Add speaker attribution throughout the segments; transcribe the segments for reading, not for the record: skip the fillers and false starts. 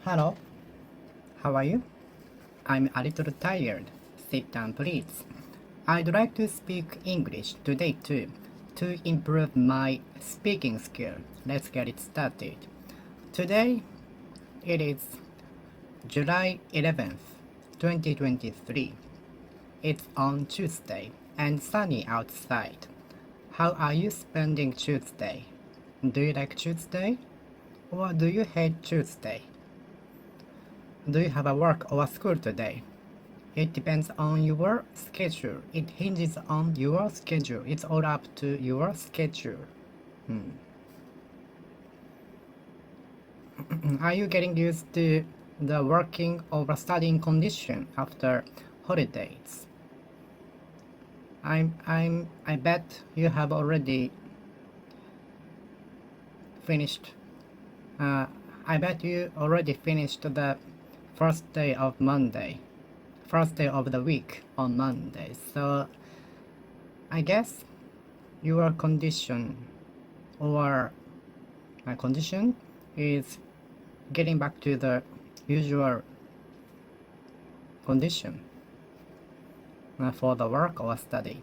Speaker 1: Hello, how are you? I'm a little tired. Sit down, please. I'd like to speak English today too, to improve my speaking skill. Let's get it started. Today, it is July 11th, 2023. It's on Tuesday and sunny outside. How are you spending Tuesday? Do you like Tuesday? Or do you hate Tuesday? Do you have a work or school today? It depends on your schedule. It hinges on your schedule. It's all up to your schedule. Are you getting used to the working or studying condition after holidays? I bet you have already finished. I bet you already finished the first day of Monday, first day of the week on Monday. So I guess your condition or my condition is getting back to the usual condition for the work or study.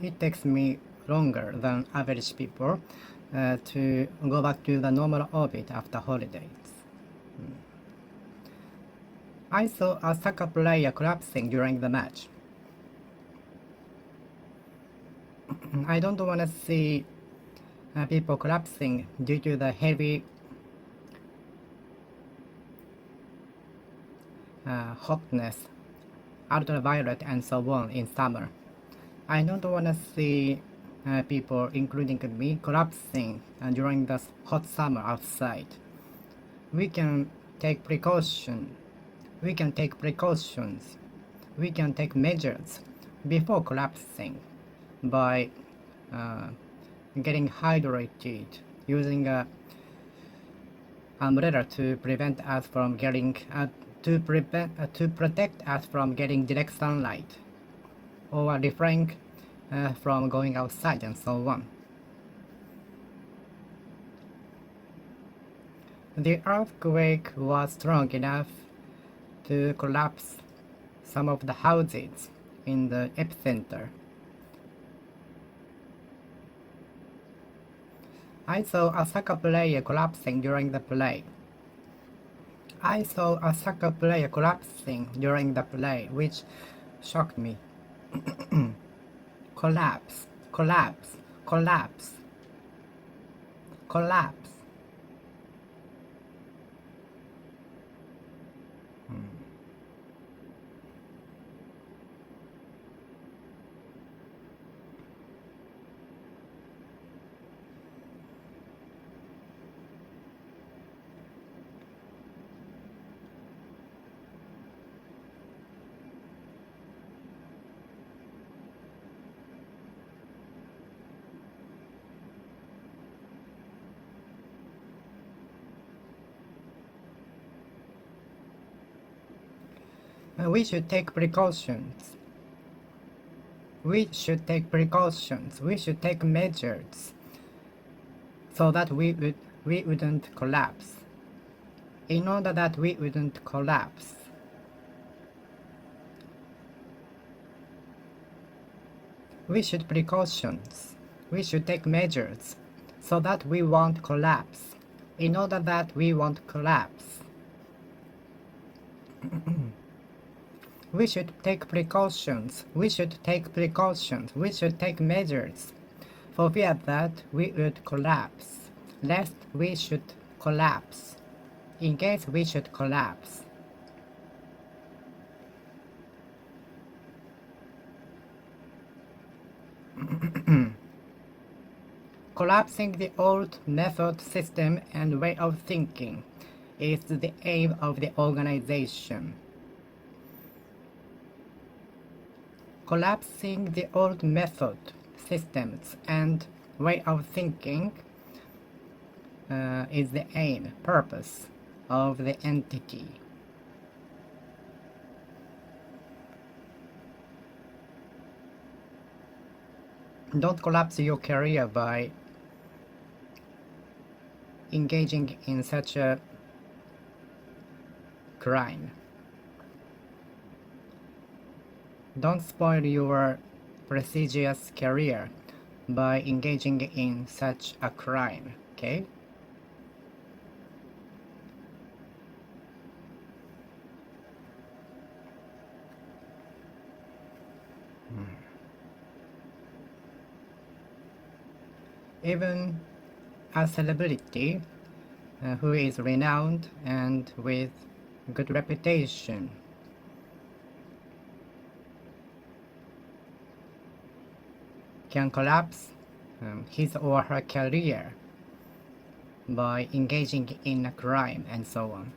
Speaker 1: It takes me longer than average people to go back to the normal orbit after holidays. I saw a soccer player collapsing during the match. I don't want to see people collapsing due to the heavy hotness, ultraviolet and so on in summer. I don't want to see people, including me, collapsing during the hot summer outside. We can take precautions. We can take measures before collapsing by getting hydrated, using a umbrella to prevent us from getting to protect us from getting direct sunlight, or refrain from going outside and so on. The earthquake was strong enough to collapse some of the houses in the epicenter. I saw a soccer player collapsing during the play. Which shocked me. Collapse, collapse, collapse, collapse. We should take precautions. We should take measures so that we wouldn't collapse. In order that we wouldn't collapse, we should take measures so that we won't collapse. In order that we won't collapse, we should take measures for fear that we would collapse, lest we should collapse, in case we should collapse. Collapsing the old method, system, and way of thinking is the aim of the organization. Collapsing the old method, systems, and way of thinking is the aim, purpose of the entity. Don't collapse your career by engaging in such a crime. Don't spoil your prestigious career by engaging in such a crime, okay? Even a celebrity who is renowned and with good reputation can collapse his or her career by engaging in a crime and so on.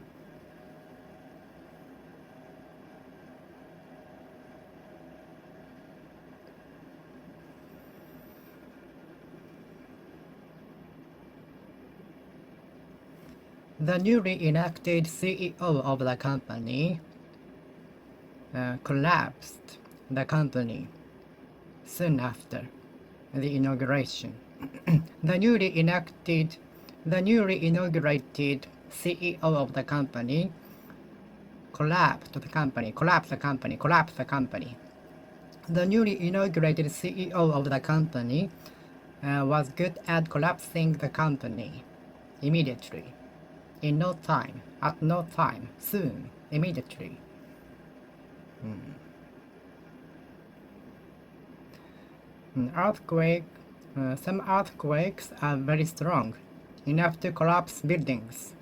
Speaker 1: The newly elected CEO of the company collapsed the company soon after the inauguration. The newly inaugurated CEO of the company collapsed the company. The newly inaugurated CEO of the company was good at collapsing the company immediately, in no time, at no time, soon, immediately. Some earthquakes are very strong, enough to collapse buildings.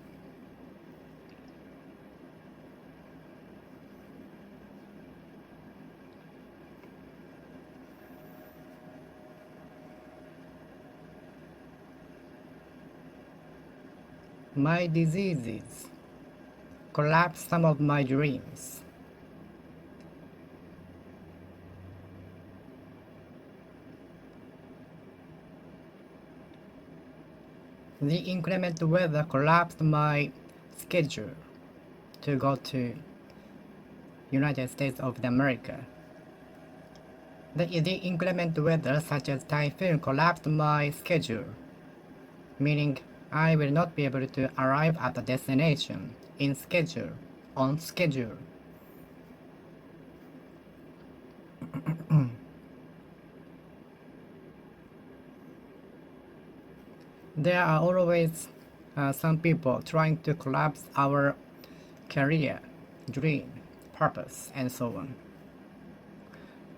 Speaker 1: My diseases collapse some of my dreams. The inclement weather collapsed my schedule to go to United States of America. The inclement weather such as typhoon collapsed my schedule, meaning I will not be able to arrive at the destination on schedule. There are always some people trying to collapse our career, dream, purpose, and so on.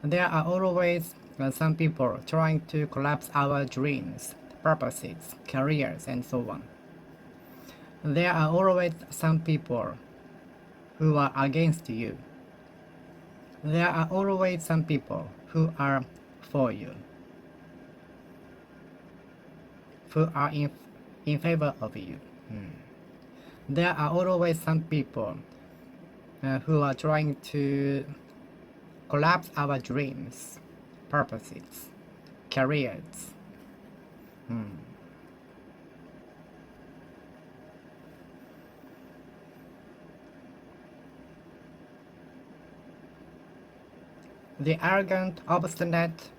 Speaker 1: There are always some people trying to collapse our dreams, purposes, careers, and so on. There are always some people who are against you. There are always some people who are for you, who are in favor of you. There are always some people who are trying to collapse our dreams, purposes, careers. The arrogant, obstinate,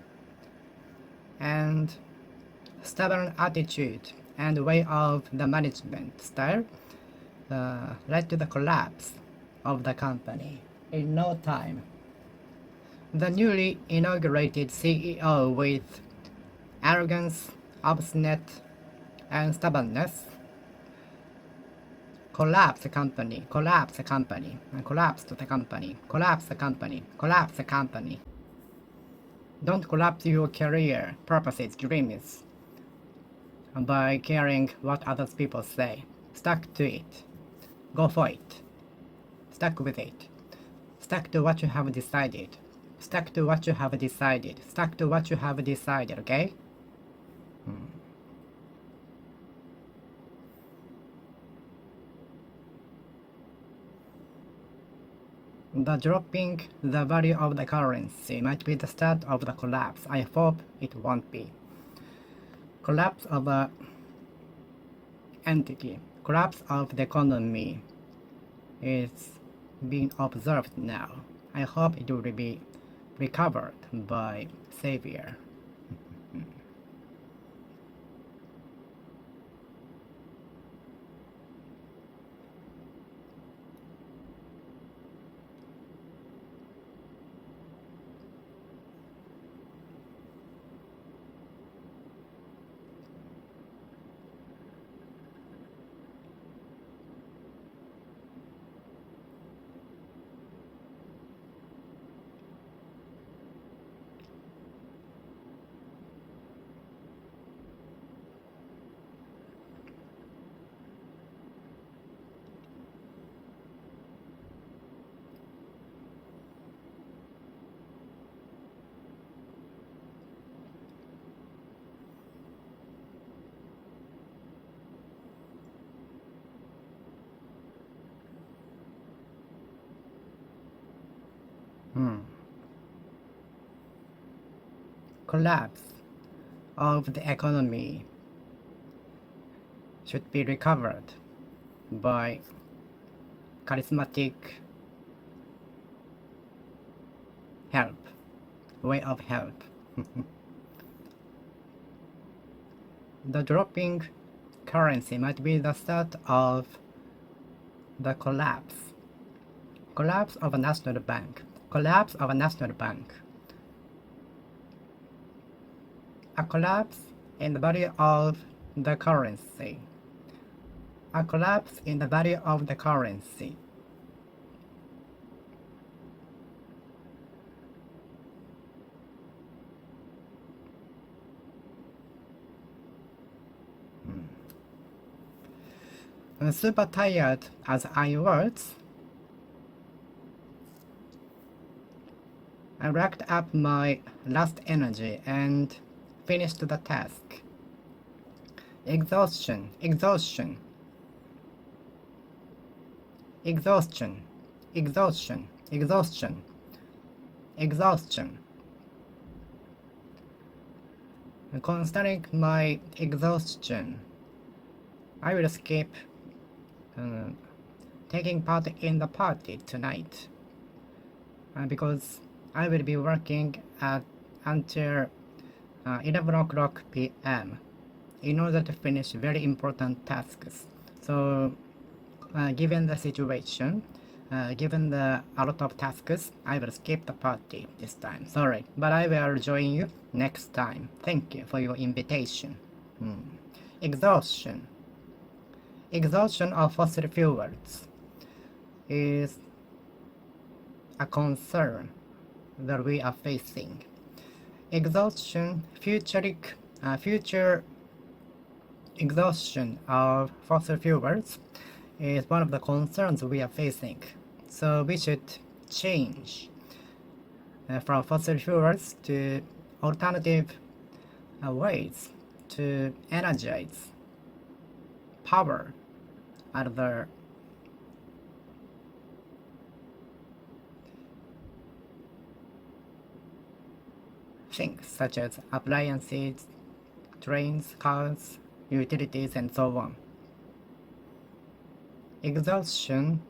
Speaker 1: and stubborn attitude and way of the management style led to the collapse of the company in no time. The newly inaugurated CEO with arrogance, obstinate, and stubbornness collapsed the company. Don't collapse your career, purposes, dreams by caring what other people say. Stuck to it. Go for it. Stuck with it. Stuck to what you have decided. Stuck to what you have decided. Stuck to what you have decided, okay? The dropping the value of the currency might be the start of the collapse. I hope it won't be. Collapse of the entity, collapse of the economy is being observed now. I hope it will be recovered by Savior. collapse of the economy should be recovered by charismatic way of help. The dropping currency might be the start of the collapse of a national bank. Collapse of a national bank. A collapse in the value of the currency. A collapse in the value of the currency. Super tired as I was, I racked up my last energy and finished the task. Exhaustion, exhaustion, exhaustion, exhaustion, exhaustion, exhaustion. Considering my exhaustion, I will skip taking part in the party tonight because I will be working until 11 o'clock p.m. in order to finish very important tasks. So given the situation, given a lot of tasks, I will skip the party this time. Sorry, but I will join you next time. Thank you for your invitation. Exhaustion. Exhaustion of fossil fuels is a concern that we are facing. Exhaustion, future exhaustion of fossil fuels is one of the concerns we are facing. So we should change from fossil fuels to alternative ways to energize power other things such as appliances, trains, cars, utilities, and so on. Exhaustion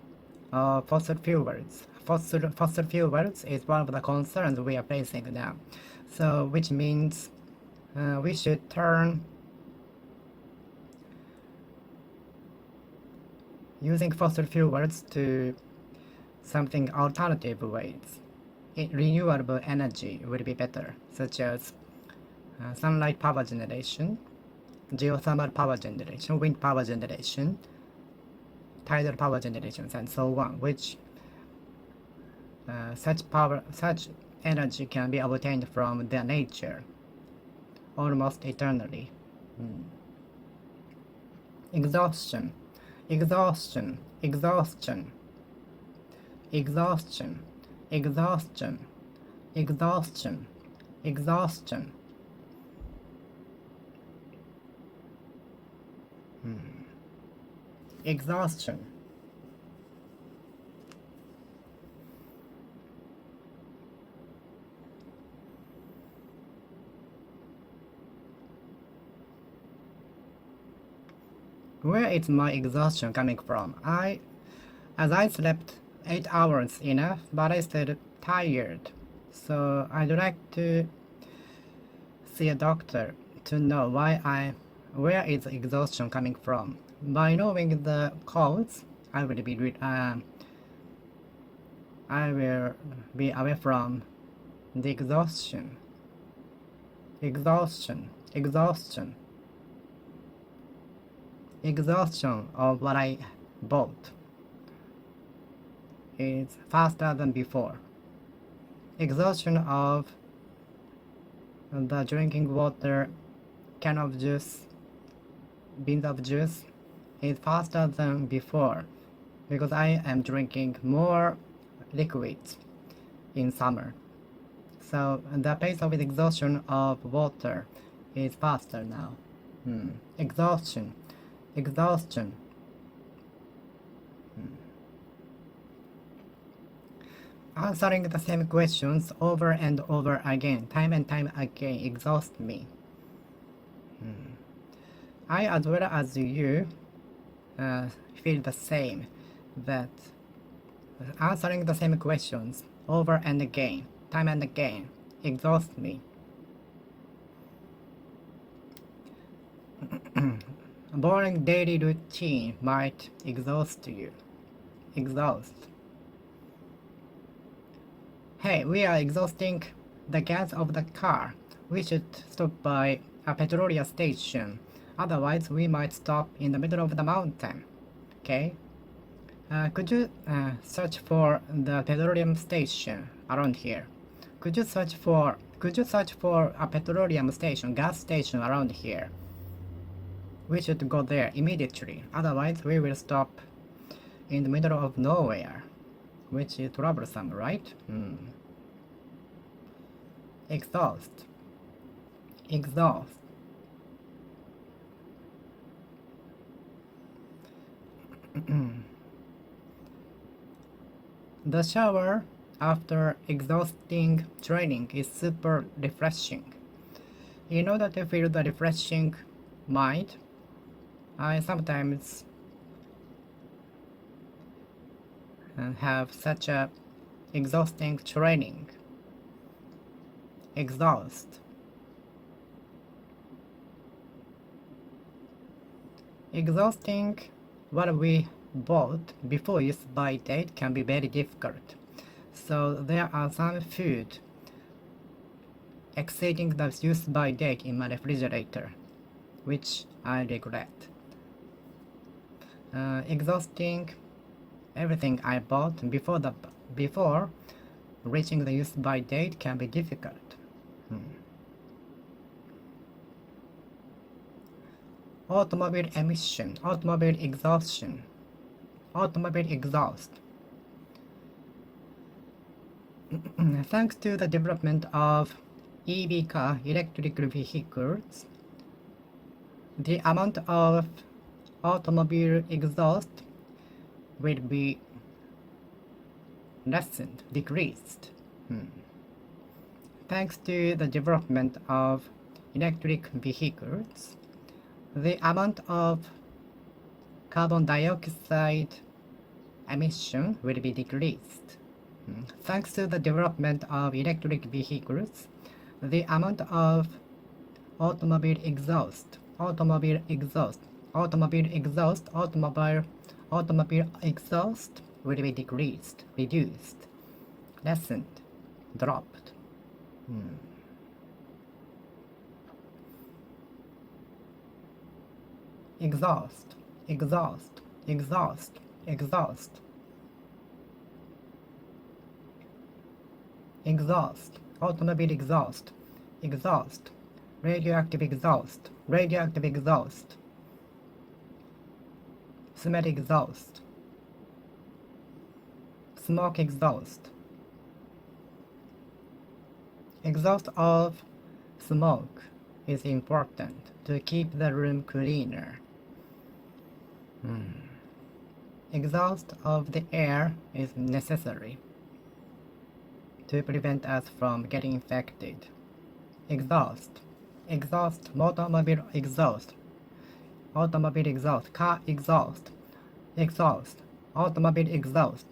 Speaker 1: of fossil fuels. Fossil fuels is one of the concerns we are facing now. So, which means we should turn using fossil fuels to something alternative ways. Renewable energy would be better, such as sunlight power generation, geothermal power generation, wind power generation, tidal power generations, and so on, which such energy can be obtained from their nature almost eternally. Exhaustion, exhaustion, exhaustion, exhaustion, exhaustion, exhaustion, exhaustion. Exhaustion. Where is my exhaustion coming from? As I slept 8 hours enough, but I still tired. So I'd like to see a doctor to know where is exhaustion coming from. By knowing the cause, I will be away from the exhaustion. Exhaustion, exhaustion, exhaustion of what I bought is faster than before. Exhaustion of the drinking water, can of juice, beans of juice is faster than before because I am drinking more liquids in summer. So the pace of exhaustion of water is faster now. Exhaustion, exhaustion. Answering the same questions over and over again, time and time again, exhausts me. I, as well as you, feel the same, that answering the same questions over and again, time and again, exhausts me. A boring daily routine might exhaust you. Exhaust. Hey, we are exhausting the gas of the car. We should stop by a petroleum station. Otherwise, we might stop in the middle of the mountain. Okay? Could you search for the petroleum station around here? Could you search for a petroleum station, gas station around here? We should go there immediately. Otherwise, we will stop in the middle of nowhere, which is troublesome, right? Exhaust. Exhaust. The shower after exhausting training is super refreshing. In order to feel the refreshing mind, I sometimes have such a exhausting training. Exhaust. Exhausting what we bought before use by date can be very difficult. So there are some food exceeding the use by date in my refrigerator, which I regret. Exhausting everything I bought before reaching the use by date can be difficult. Automobile emission, automobile exhaustion, automobile exhaust. Thanks to the development of EV car, electric vehicles, the amount of automobile exhaust will be lessened, decreased. Thanks to the development of electric vehicles, the amount of carbon dioxide emission will be decreased. Thanks to the development of electric vehicles, the amount of automobile exhaust will be decreased, reduced, lessened, dropped. Exhaust, exhaust, exhaust, exhaust. Exhaust, automobile exhaust, exhaust, radioactive exhaust, radioactive exhaust, smell exhaust, smoke exhaust. Exhaust of smoke is important to keep the room cleaner. Exhaust of the air is necessary to prevent us from getting infected. Exhaust, exhaust, automobile exhaust, automobile exhaust, car exhaust, exhaust, automobile exhaust,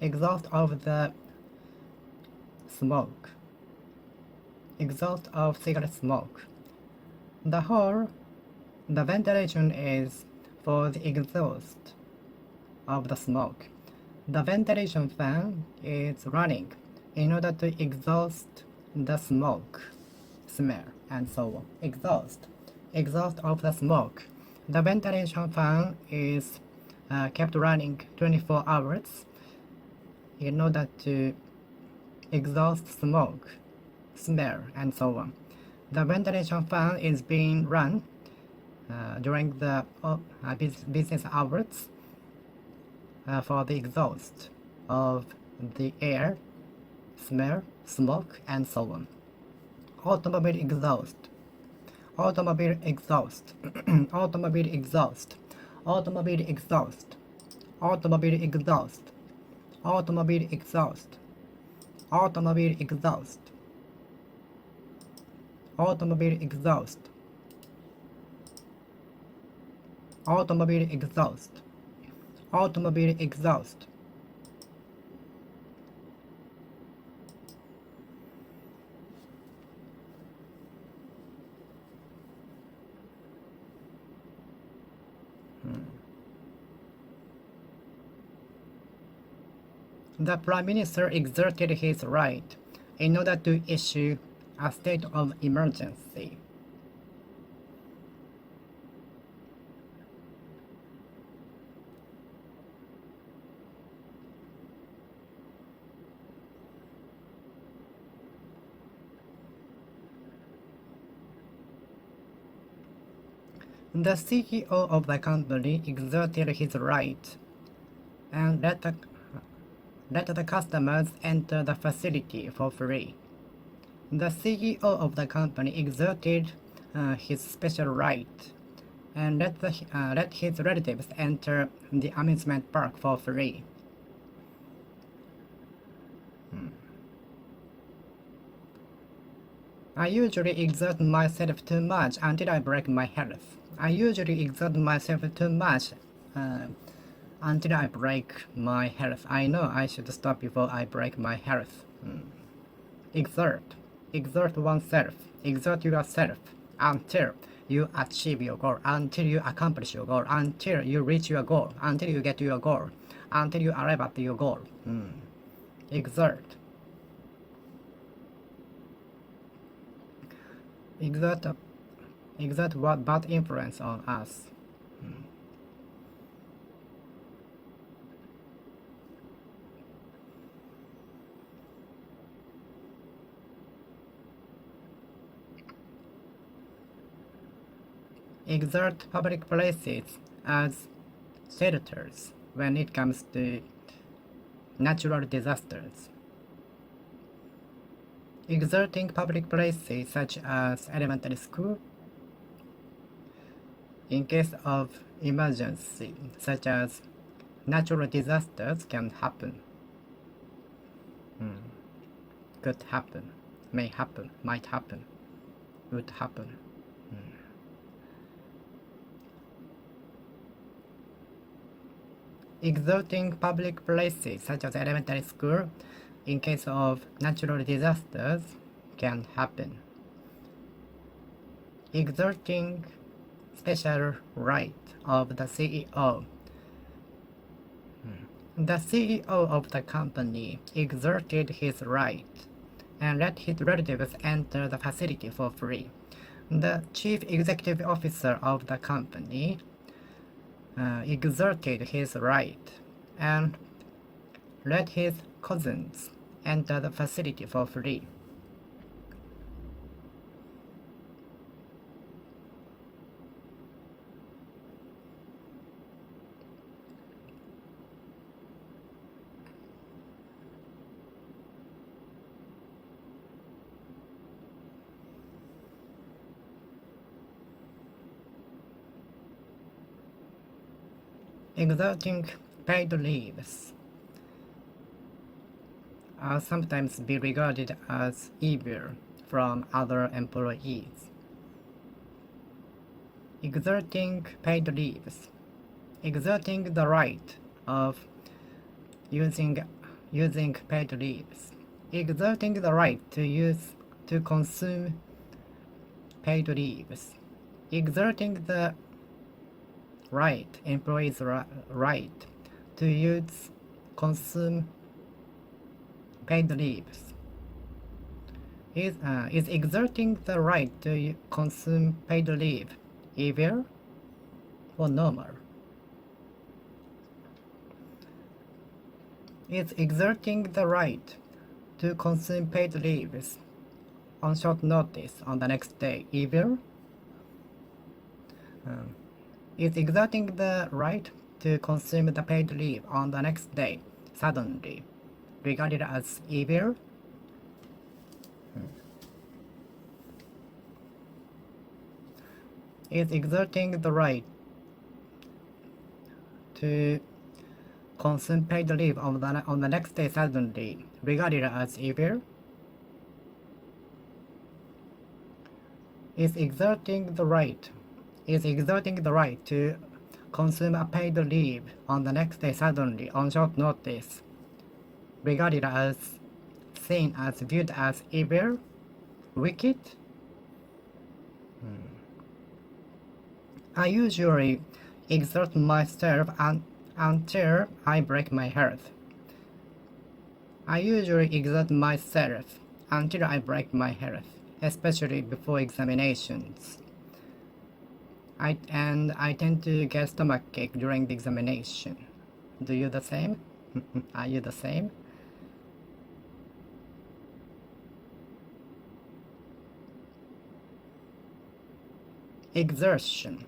Speaker 1: exhaust of the smoke, exhaust of cigarette smoke. The ventilation is for the exhaust of the smoke. The ventilation fan is running in order to exhaust the smoke, smell, and so on. Exhaust of the smoke. The ventilation fan is kept running 24 hours in order to exhaust smoke, smell, and so on. The ventilation fan is being run during the business hours for the exhaust of the air, smell, smoke, and so on. Automobile exhaust, automobile exhaust, automobile exhaust, automobile exhaust, automobile exhaust, automobile exhaust, automobile exhaust, automobile exhaust, automobile exhaust, automobile exhaust. The Prime Minister exerted his right in order to issue a state of emergency. The CEO of the company exerted his right and let the customers enter the facility for free. The CEO of the company exerted his special right and let his relatives enter the amusement park for free. I usually exert myself too much until I break my health. I usually exert myself too much until I break my health. I know I should stop before I break my health. Exert. Exert oneself. Exert yourself until you achieve your goal, until you accomplish your goal, until you reach your goal, until you get to your goal, until you arrive at your goal. Exert. Exert what bad influence on us. Exert public places as shelters when it comes to natural disasters. Exerting public places such as elementary school in case of emergency such as natural disasters can happen. Could happen, may happen, might happen, would happen. Exerting public places such as elementary school in case of natural disasters can happen. Exerting special right of the CEO. The CEO of the company exerted his right and let his relatives enter the facility for free. The chief executive officer of the company exerted his right and let his cousins enter the facility for free. Exerting paid leaves are sometimes be regarded as evil from other employees. Exerting paid leaves. Exerting the right of using paid leaves. Exerting the right to consume paid leaves. Exerting the right, employees' right to consume paid leaves. Is exerting the right to consume paid leave evil or normal? Is exerting the right to consume paid leaves on short notice on the next day evil? Is exerting the right to consume the paid leave on the next day suddenly regarded as evil? Is exerting the right to consume paid leave on the next day suddenly, regarded as evil? Is exerting the right to consume a paid leave on the next day suddenly on short notice regarded as seen as viewed as evil, wicked? I usually exert myself until I break my health. I usually exert myself until I break my health, especially before examinations. I tend to get stomachache during the examination. Do you the same? Are you the same? Exertion.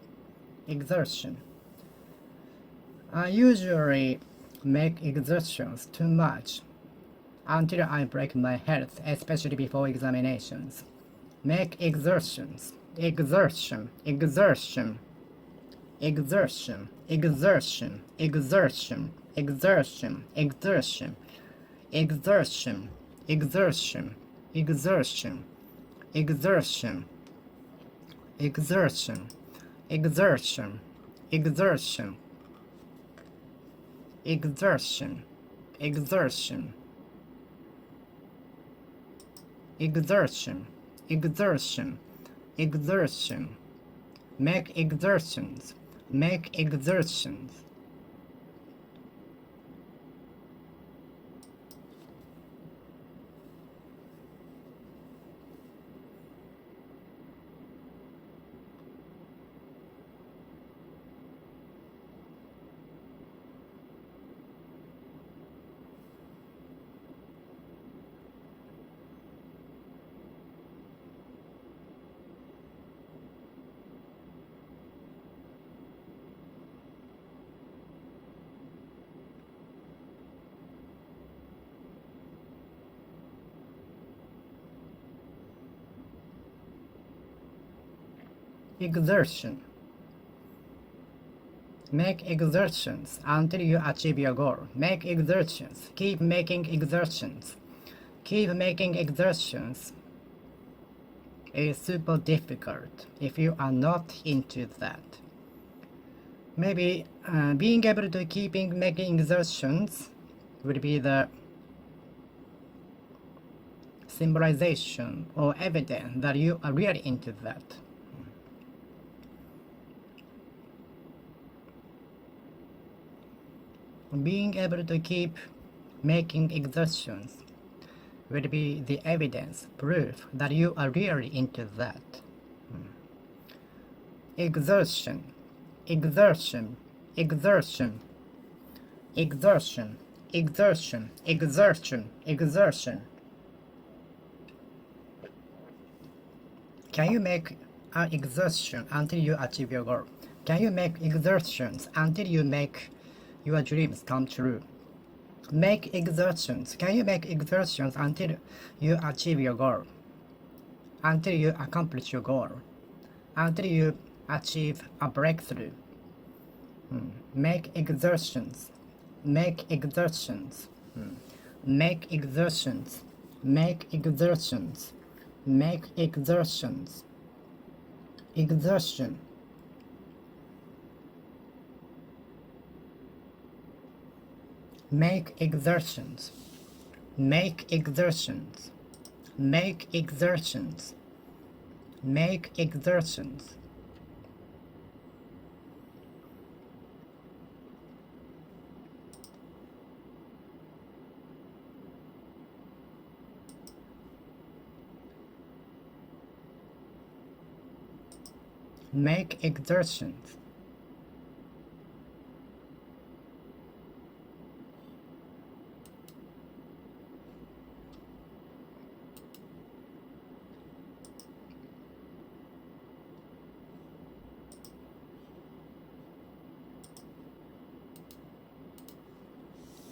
Speaker 1: I usually make exertions too much until I break my health, especially before examinations. Make exertions. Exertion. Exertion. Exertion. Exertion. Exertion. Exertion. Exertion. Exertion. Exertion. Exertion. Exertion. Exertion. Exertion. Exertion. Exertion. Exertion. Exertion. Exertion. Exertion. Make exertions. Make exertions. Exertion. Make exertions until you achieve your goal. Make exertions. Keep making exertions. Keep making exertions is super difficult if you are not into that. Maybe being able to keep making exertions would be the symbolization or evidence that you are really into that. Being able to keep making exertions will be the evidence, proof that you are really into that. Exertion, exertion, exertion, exertion, exertion, exertion, exertion. Can you make an exertion until you achieve your goal? Can you make exertions until you make your dreams come true? Make exertions. Can you make exertions until you achieve your goal? Until you accomplish your goal? Until you achieve a breakthrough? Make exertions. Make exertions. Make exertions. Make exertions. Make exertions. Exertion. Make exertions. Make exertions. Make exertions. Make exertions. Make exertions.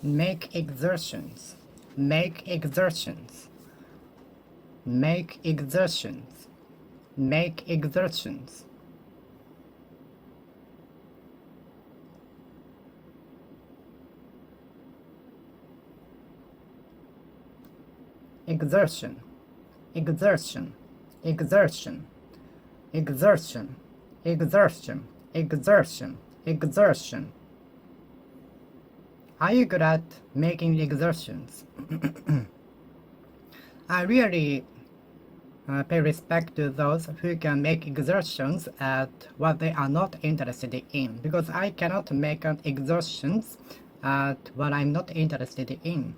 Speaker 1: Make exertions. Make exertions. Make exertions. Make exertions. exertion, exertion, exertion, exertion, exertion, exertion, exertion. Are you good at making exertions? I really pay respect to those who can make exertions at what they are not interested in, because I cannot make exertions at what I'm not interested in.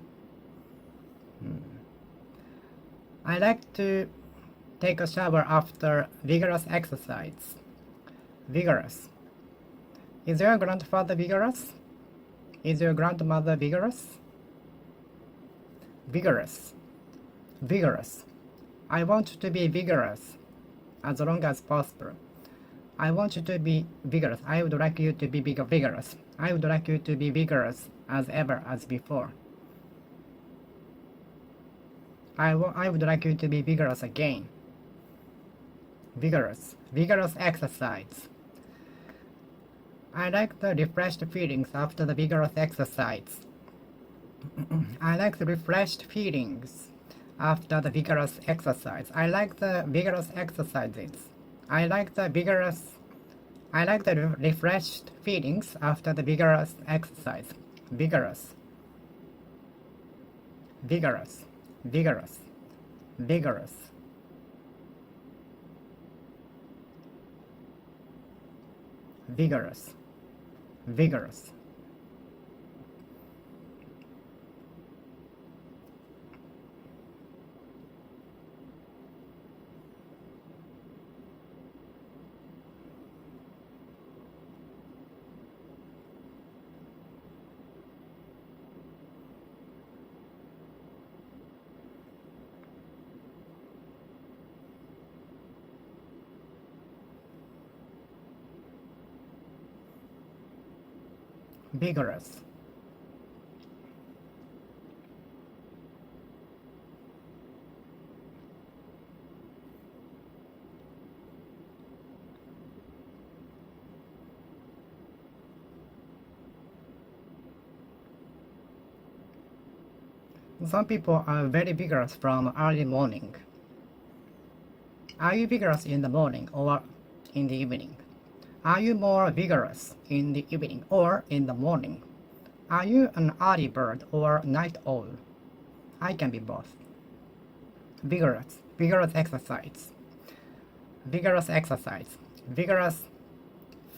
Speaker 1: I like to take a shower after vigorous exercise. Vigorous. Is your grandfather vigorous? Is your grandmother vigorous? Vigorous. Vigorous. I want to be vigorous as long as possible. I want you to be vigorous. I would like you to be vigorous. I would like you to be vigorous as ever as before. I would like you to be vigorous again. Vigorous. Vigorous exercise. I like the refreshed feelings after the vigorous exercise. I like the refreshed feelings after the vigorous exercise. I like the vigorous exercises. I like the refreshed feelings after the vigorous exercise. Vigorous. Vigorous. Vigorous. Vigorous. Vigorous. Vigorous. Vigorous. Some people are very vigorous from early morning. Are you vigorous in the morning or in the evening? Are you more vigorous in the evening or in the morning? Are you an early bird or night owl? I can be both. Vigorous. Vigorous exercise. Vigorous exercise. Vigorous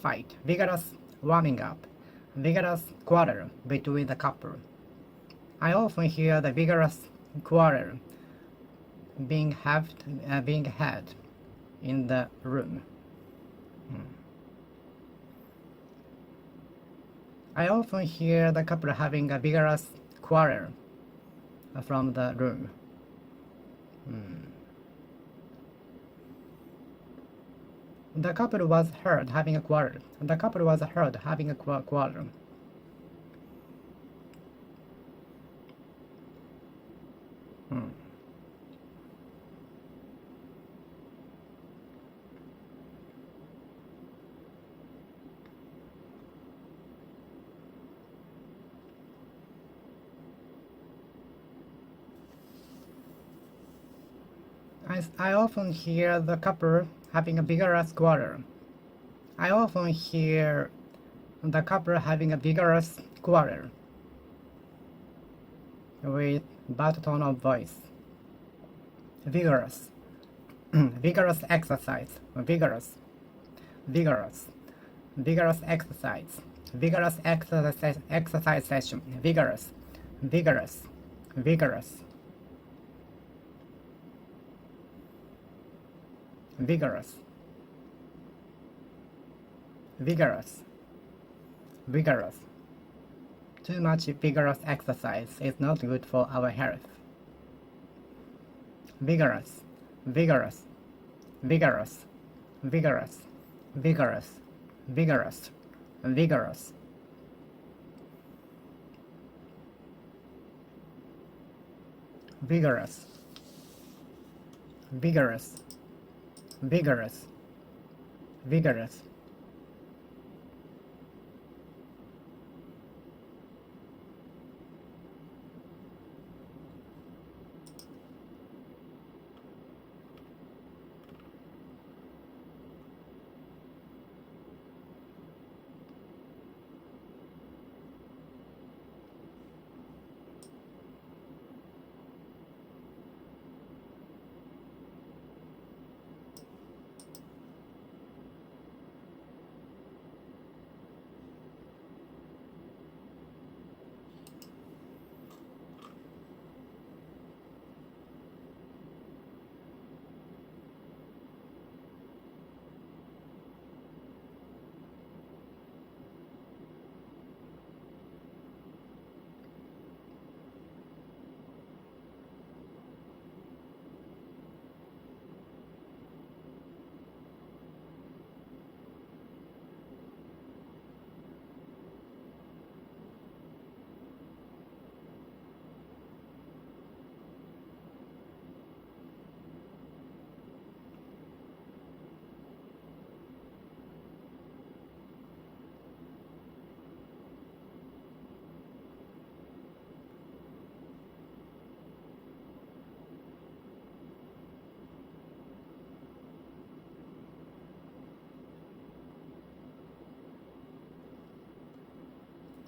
Speaker 1: fight. Vigorous warming up. Vigorous quarrel between the couple. I often hear the vigorous quarrel being had in the room. I often hear the couple having a vigorous quarrel from the room. The couple was heard having a quarrel. The couple was heard having a quarrel. I often hear the couple having a vigorous quarrel. I often hear the couple having a vigorous quarrel with bad tone of voice. Vigorous. Vigorous exercise. Vigorous. Vigorous. Vigorous exercise. Vigorous exercise session. Vigorous. Vigorous. Vigorous. Vigorous. Vigorous. Vigorous. Too much vigorous exercise is not good for our health. Vigorous. Vigorous. Vigorous. Vigorous. Vigorous. Vigorous. Vigorous. Vigorous. Vigorous. Vigorous. Vigorous.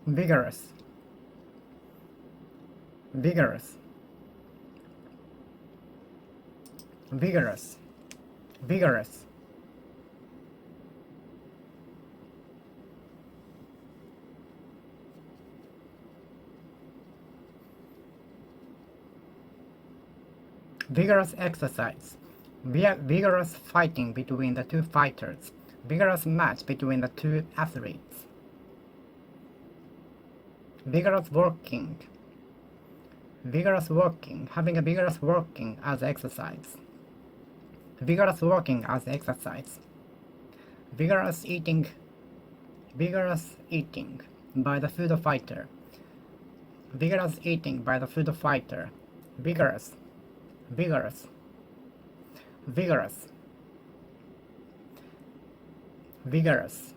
Speaker 1: vigorous, vigorous, vigorous, vigorous, vigorous exercise, vigorous fighting between the two fighters, vigorous match between the two athletes, vigorous working, vigorous working, having a vigorous working as exercise, vigorous working as exercise, vigorous eating by the food fighter, vigorous eating by the food fighter, vigorous, vigorous, vigorous, vigorous,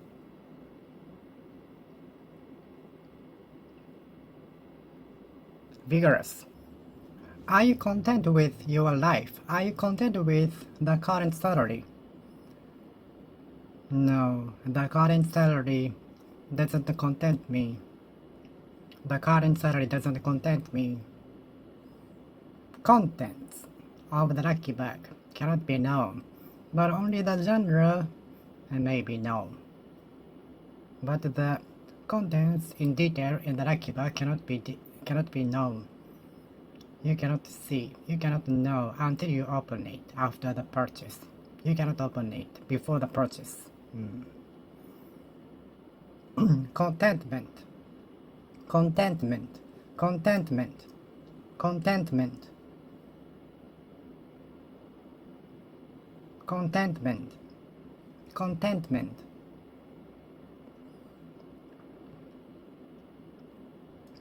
Speaker 1: vigorous. Are you content with your life? Are you content with the current salary? No, the current salary doesn't content me. The current salary doesn't content me. Contents of the lucky bag cannot be known, but only the genre may be known. But the contents in detail in the lucky bag cannot be known. You cannot see, you cannot know until you open it after the purchase. You cannot open it before the purchase. Contentment, contentment, contentment, contentment, contentment, contentment,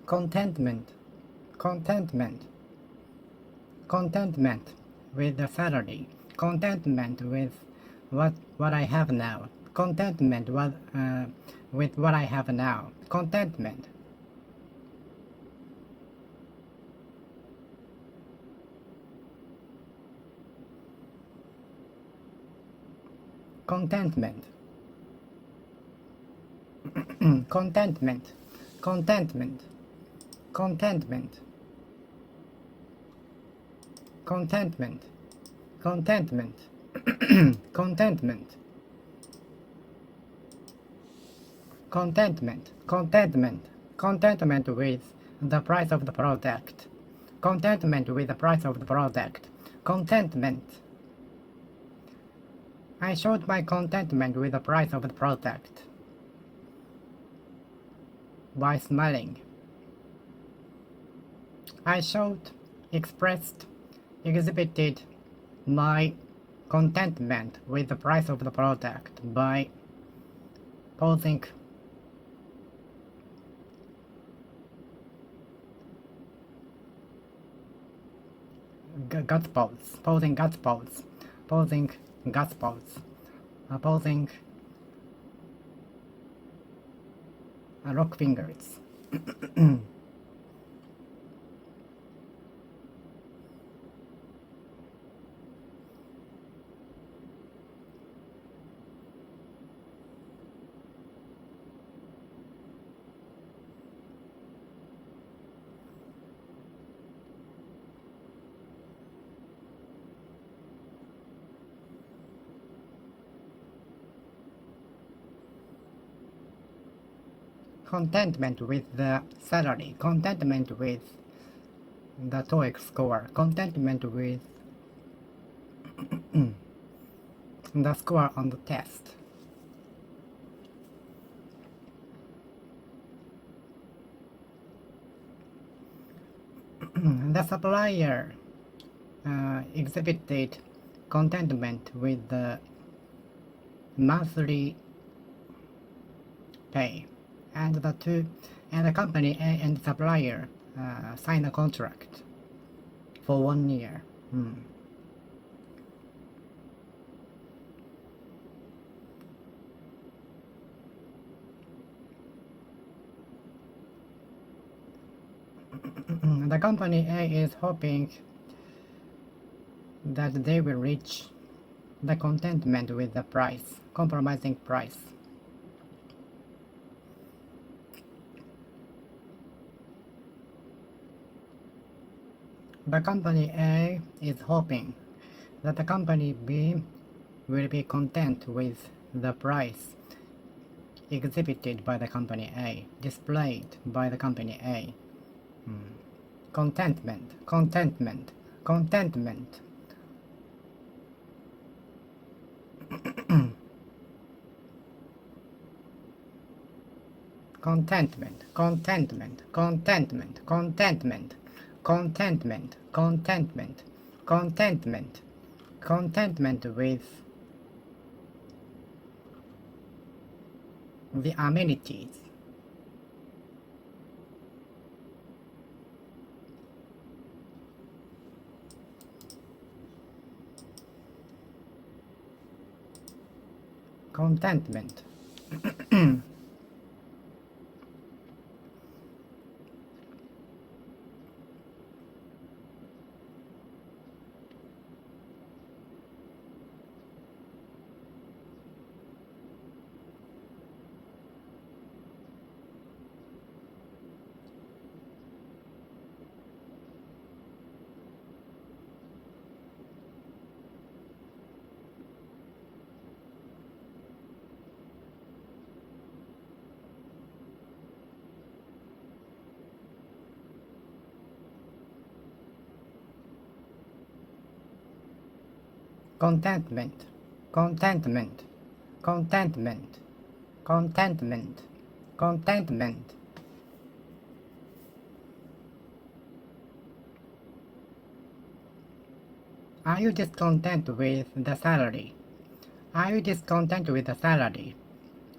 Speaker 1: contentment, contentment, contentment with the salary, contentment with what I have now, contentment with what I have now, contentment. Contentment. Contentment. Contentment. Contentment. Contentment. Contentment. Contentment. Contentment. Contentment. Contentment with the price of the product. Contentment with the price of the product. Contentment. I showed my contentment with the price of the product by smiling. I showed, expressed, exhibited my contentment with the price of the product by posing guts pose, posing guts pose, posing guts pose, posing rock fingers. Contentment with the salary, contentment with the TOEIC score, contentment with the score on the test. The supplier exhibited contentment with the monthly pay, and the company A and supplier signed a contract for 1 year. The company A is hoping that they will reach the contentment with the price, compromising price. The company A is hoping that the company B will be content with the price exhibited by the company A, displayed by the company A. Contentment, contentment, contentment. Contentment, contentment, contentment, contentment, contentment, contentment, contentment, contentment with the amenities. Contentment. Contentment, contentment, contentment, contentment, contentment. Are you discontent with the salary? Are you discontent with the salary?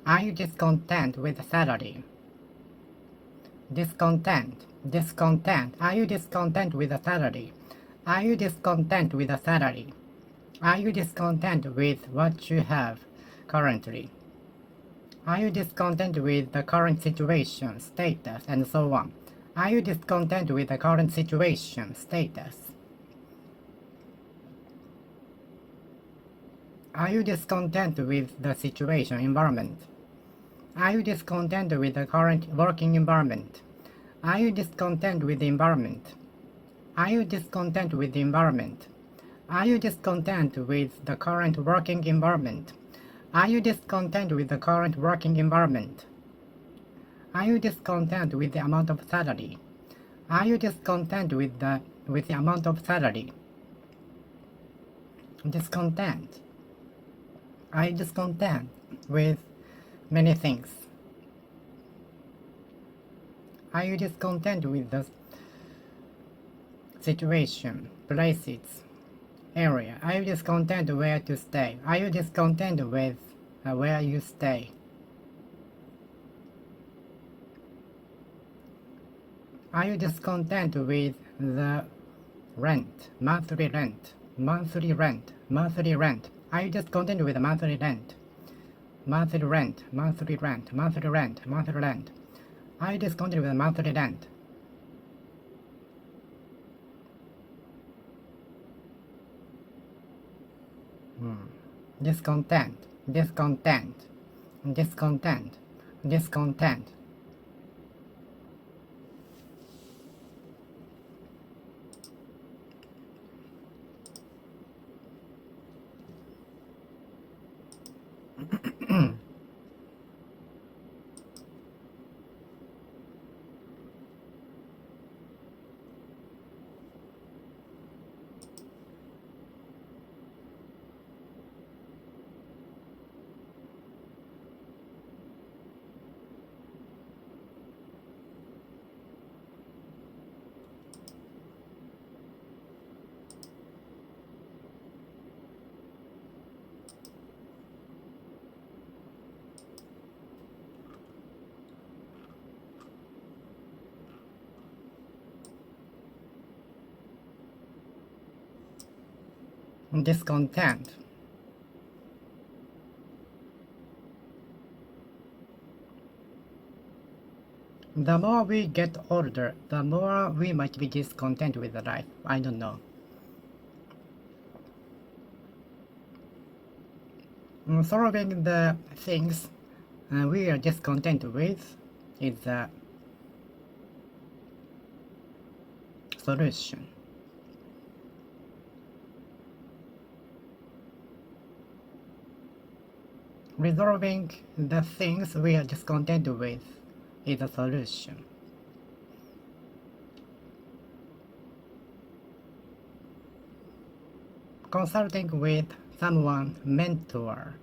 Speaker 1: Are you discontent with the salary? Discontent, discontent. Are you discontent with the salary? Are you discontent with the salary? Are you discontent with what you have currently? Are you discontent with the current situation, status, and so on? Are you discontent with the current situation, status? Are you discontent with the situation, environment? Are you discontent with the current working environment? Are you discontent with the environment? Are you discontent with the environment? Are you discontent with the current working environment? Are you discontent with the current working environment? Are you discontent with the amount of salary? Are you discontent with the amount of salary? Discontent. Are you discontent with many things? Are you discontent with the situation, places, area? Are you discontent where to stay? Are you discontent with where you stay? Are you discontent with the rent, monthly rent, monthly rent, monthly rent? Are you discontent with the monthly rent? Monthly rent, monthly rent, monthly rent, monthly rent. Are you discontent with the monthly rent? Discontent, discontent, discontent, discontent. Discontent. The more we get older, the more we might be discontent with the life. I don't know. Solving the things we are discontent with is the solution. Resolving the things we are discontent with is a solution. Consulting with someone mentor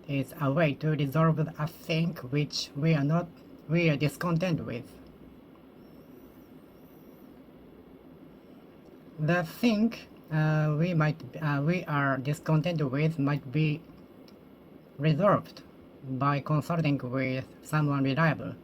Speaker 1: is a way to resolve a thing which we are discontent with. The thing we are discontent with might be resolved by consulting with someone reliable.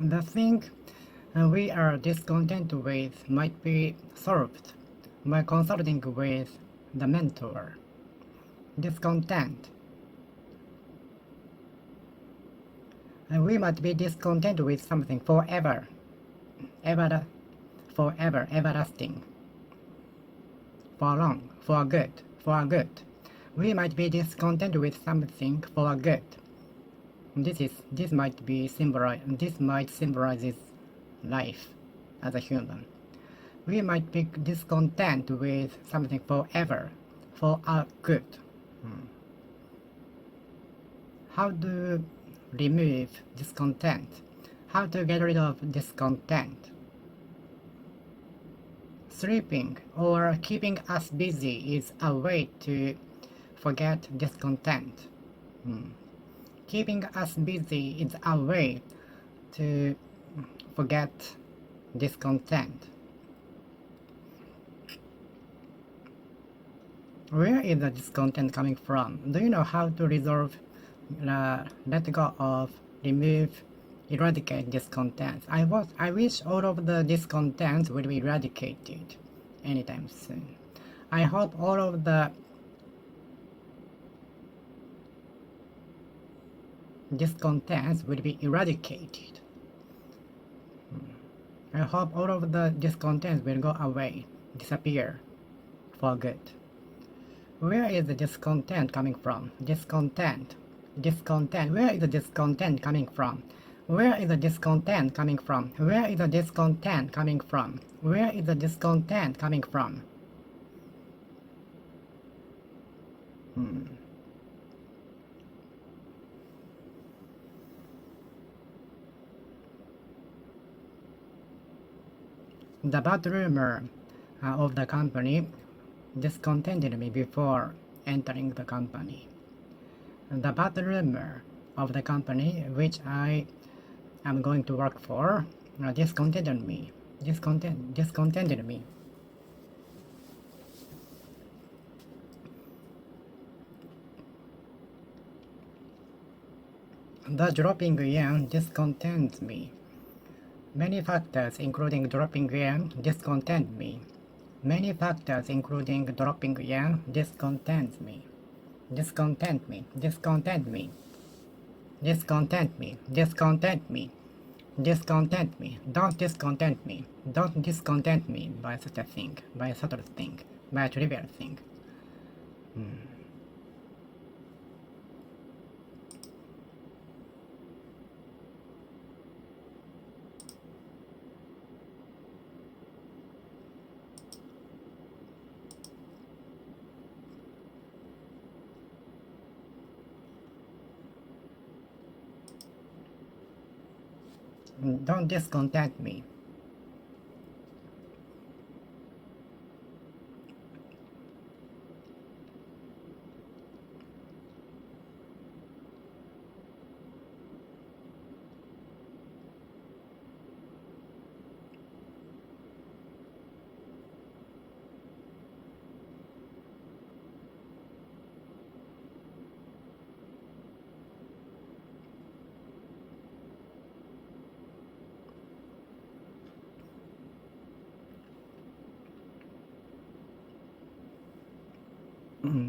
Speaker 1: The thing we are discontent with might be solved by consulting with the mentor. Discontent. We might be discontent with something forever, everlasting, for long, for good. We might be discontent with something for good. This might symbolize life as a human. We might be discontent with something forever, for our good. How to remove discontent? How to get rid of discontent? Sleeping or keeping us busy is a way to forget discontent. Keeping us busy is a way to forget discontent. Where is the discontent coming from? Do you know how to resolve, let go of, remove, eradicate discontent? I wish all of the discontent will be eradicated anytime soon. I hope all of the discontents will be eradicated. I hope all of the discontents will go away, disappear for good. Where is the discontent coming from? Discontent. Where is the discontent coming from? Where is the discontent coming from? Where is the discontent coming from? Where is the discontent coming from? The bad rumor of the company discontented me before entering the company. The bad rumor of the company which I am going to work for discontented me. Discontented me. The dropping yen discontents me. Many factors including dropping yen discontent me. Many factors including dropping yen discontent me. Discontent me. Discontent me. Discontent me. Discontent me. Discontent me. Don't discontent me. Don't discontent me by such a thing, by a subtle thing, by a trivial thing. Don't discontent me.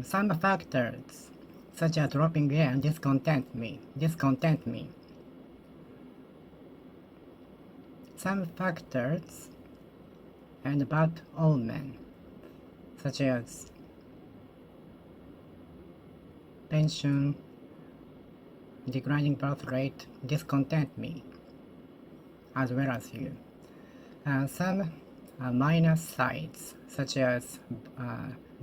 Speaker 1: Some factors, such as dropping air, discontent me. Some factors and bad omen, such as pension, declining birth rate, discontent me, as well as you. Some minor sides, such as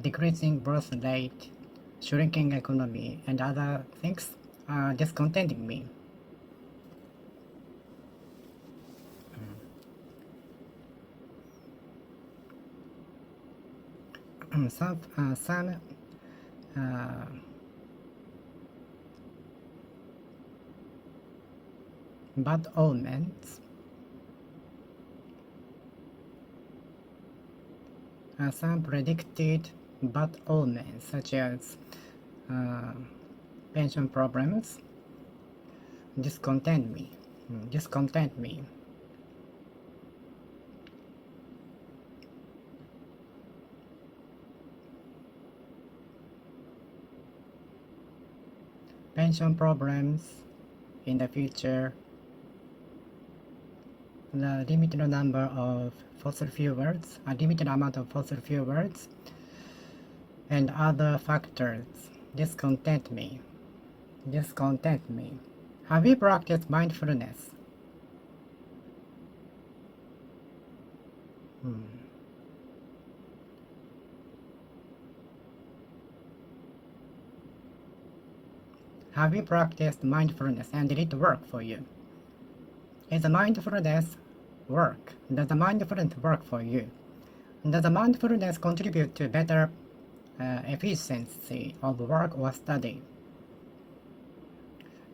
Speaker 1: decreasing birth rate, shrinking economy, and other things are discontenting me. Some bad omens, some predicted bad omens, such as pension problems, discontent me. Pension problems in the future, the limited number of fossil fuels, a limited amount of fossil fuels, and other factors discontent me. Have you practiced mindfulness? Have you practiced mindfulness and did it work for you? Is mindfulness work? Does the mindfulness work for you? Does the mindfulness contribute to better efficiency of work or study?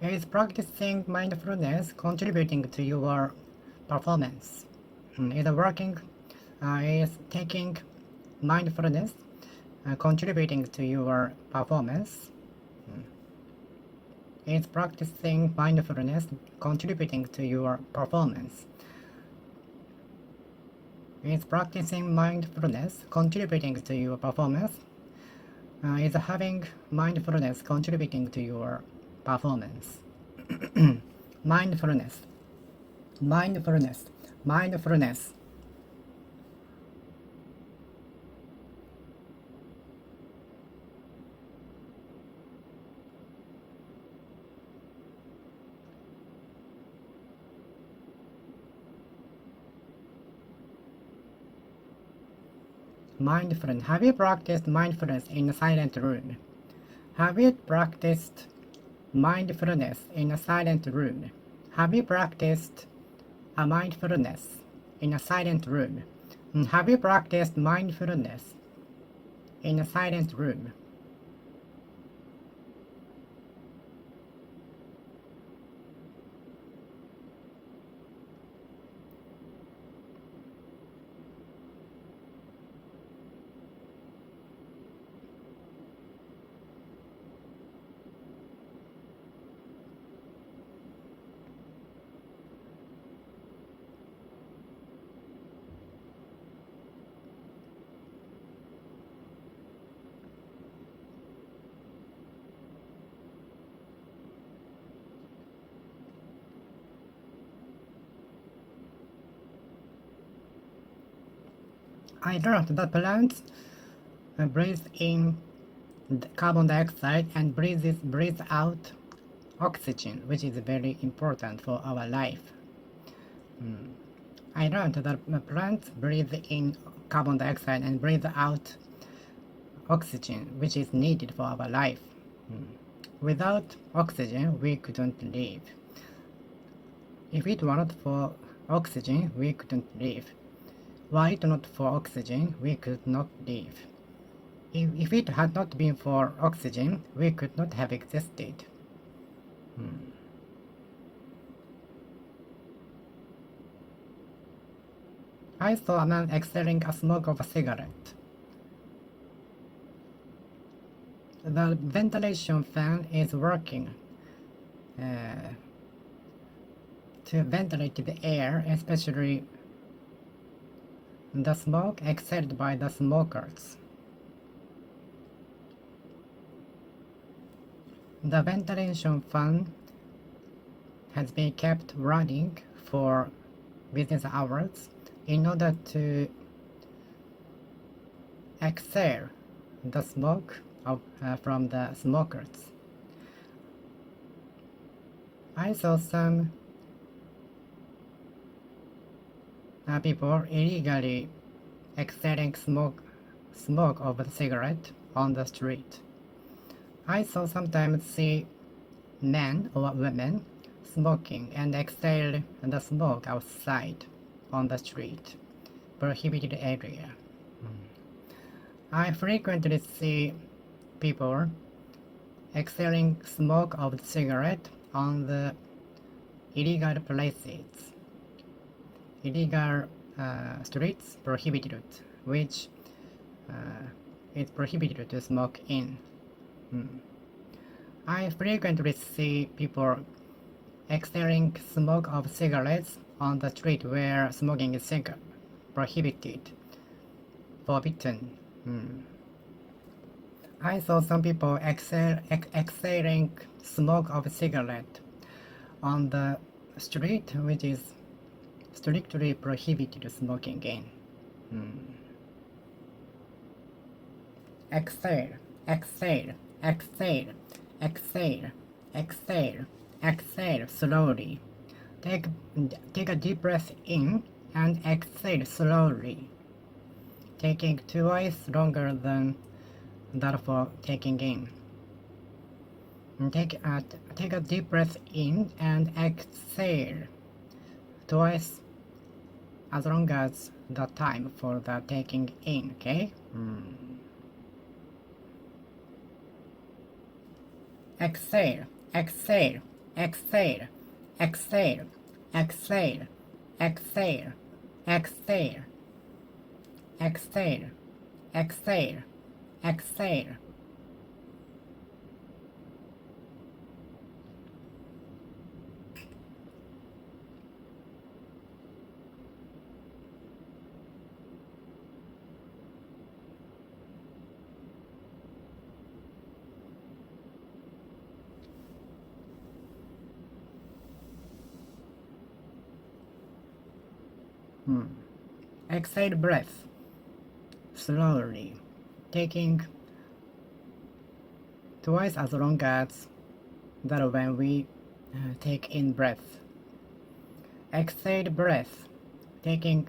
Speaker 1: Is practicing mindfulness contributing to your performance? Is taking mindfulness contributing to your performance? Is practicing mindfulness contributing to your performance? Is practicing mindfulness contributing to your performance? Is having mindfulness contributing to your performance? Mindfulness. Mindfulness. Have you practiced mindfulness in a silent room? Have you practiced mindfulness in a silent room? Have you practiced mindfulness in a silent room? Have you practiced mindfulness in a silent room? I learned that plants breathe in carbon dioxide and breathe out oxygen, which is very important for our life. I learned that plants breathe in carbon dioxide and breathe out oxygen, which is needed for our life. Without oxygen, we couldn't live. If it were not for oxygen, we couldn't live. Were it not for oxygen, we could not live. If it had not been for oxygen, we could not have existed. I saw a man exhaling a smoke of a cigarette. The ventilation fan is working to ventilate the air, especially the smoke exhaled by the smokers. The ventilation fan has been kept running for business hours in order to exhale the smoke from the smokers. I saw some people illegally exhaling smoke of a cigarette on the street. I saw sometimes see men or women smoking and exhale the smoke outside on the street, prohibited area. I frequently see people exhaling smoke of cigarette on the illegal places, illegal streets prohibited, which is prohibited to smoke in. I frequently see people exhaling smoke of cigarettes on the street where smoking is prohibited, forbidden. I saw some people exhaling smoke of cigarette on the street, which is strictly prohibited smoking in. Exhale, exhale, exhale, exhale, exhale, exhale slowly. Take a deep breath in and exhale slowly, taking twice longer than that for taking in. Take a deep breath in and exhale twice as long as the time for the taking in, okay? Exhale, exhale, exhale, exhale, exhale, exhale, exhale, exhale, exhale, exhale. Exhale breath slowly, taking twice as long as that when we take in breath. Exhale breath, taking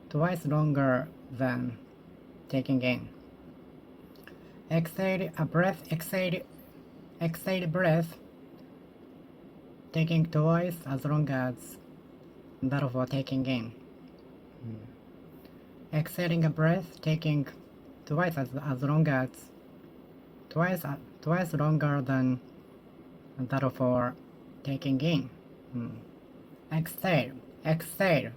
Speaker 1: twice longer than taking in. Exhale a breath, exhale breath, taking twice as long as that for taking in. Exhaling a breath, taking twice as long as twice longer than that for taking in. Exhale, exhale,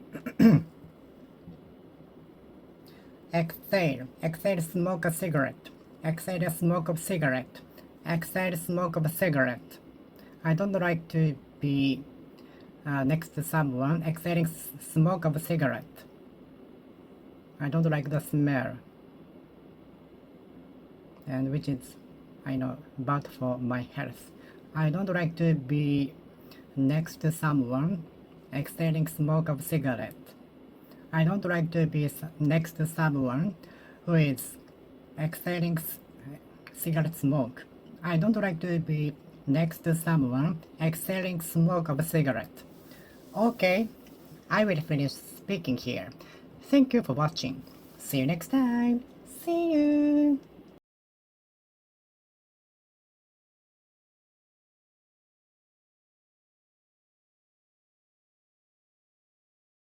Speaker 1: exhale, exhale smoke a cigarette, exhale smoke of cigarette, exhale smoke of cigarette. I don't like to be next to someone exhaling smoke of a cigarette. I don't like the smell, and which is, I know, bad for my health. I don't like to be next to someone exhaling smoke of cigarette. I don't like to be next to someone who is exhaling cigarette smoke. I don't like to be next to someone exhaling smoke of a cigarette. Okay, I will finish speaking here. Thank you for watching. See you next time. See you.